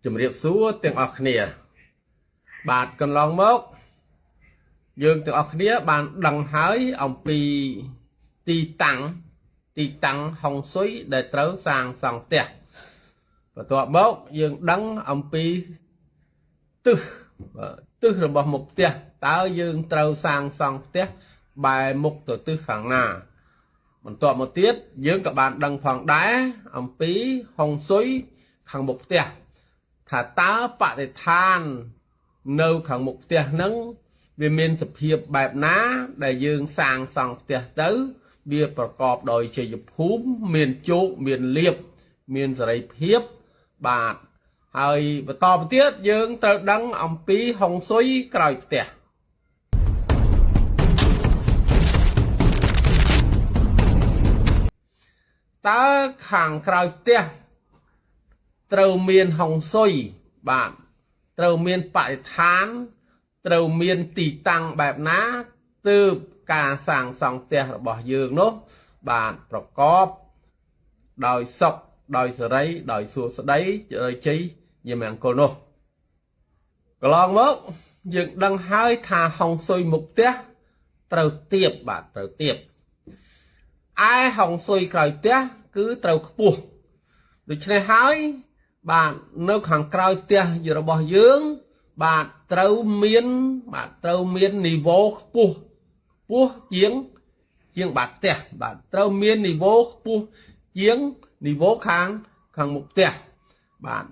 ជំរាបសួរទាំងអស់គ្នាបាទកន្លងមកយើងទាំងអស់គ្នាបានដឹងហើយអំពីទីតាំងហុងស៊ុយដែលត្រូវសាងសង់ផ្ទះបន្ទាប់មកយើងដឹងអំពីទិសរបស់មុខផ្ទះតើយើងត្រូវសាងសង់ផ្ទះបែរមុខទៅទិសខាងណាបន្ទាប់មកទៀតយើងក៏បានដឹងផងដែរអំពីហុងស៊ុយខាងមុខផ្ទះថាតើបរិស្ថាននៅខាងមុខផ្ទះហ្នឹងវាមានសភាពបែបណាដែលយើងសាងសង់ផ្ទះទៅវាប្រកបដោយជ័យភូមិមានជោគមានលៀបមានសេរីភាពបាទហើយបន្តទៅទៀតយើងត្រូវដឹងអំពីហុងស៊ុយក្រោយផ្ទះតើខាងក្រោយផ្ទះត្រូវមានហុងស៊ុយបាទត្រូវមានបរិស្ថានត្រូវមានទីតាំងបែបណាទើបការសាងសង់ផ្ទះរបស់យើងនោះបាទប្រកបដោយសុខដោយសេរីដោយសួស្តីជ័យយាមង្គលនោះកន្លងមកយើងដឹងហើយថាហុងស៊ុយមុខផ្ទះត្រូវទៀបបាទត្រូវទៀបឯហុងស៊ុយក្រោយផ្ទះគឺត្រូវខ្ពស់ដូច្នេះហើយបាទនៅខាងក្រោយផ្ទះរបស់យើងបាទត្រូវមាននីវ៉ូខ្ពស់ជាងបាតផ្ទះបាទត្រូវមាននីវ៉ូខ្ពស់ជាងនីវ៉ូខាងមុខផ្ទះបាទ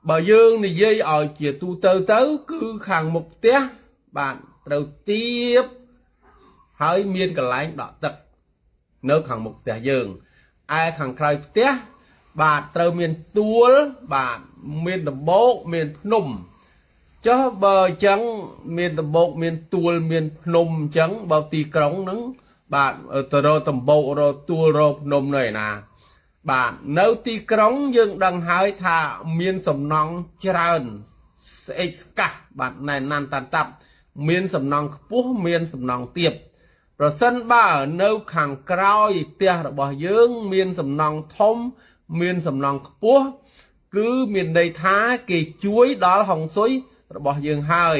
បើយើងនិយាយឲ្យជាទូទៅគឺខាងមុខផ្ទះបាទត្រូវទៀបហើយមានកន្លែងដក់ទឹកនៅខាងមុខផ្ទះយើងឯខាងក្រោយផ្ទះបាទត្រូវមានទួលបាទមានដំបូកមានភ្នំចុះបើអញ្ចឹងមានដំបូកមានទួលមានភ្នំអញ្ចឹងបើទីក្រុងហ្នឹងបាទទៅរកដំបូករកទួលរកភ្នំនៅឯណាបាទនៅទីក្រុងយើងដឹងហើយថាមានសំណង់ច្រើនស្អេកស្កះបាទណែនណាន់តាន់តាប់មានសំណង់ខ្ពស់មានសំណង់ទាបប្រសិនបើនៅខាងក្រោយផ្ទះរបស់យើងមានសំណង់ធំមានសំណង់ខ្ពស់គឺមានន័យថាគេជួយដល់ហុងស៊ុយរបស់យើងហើយ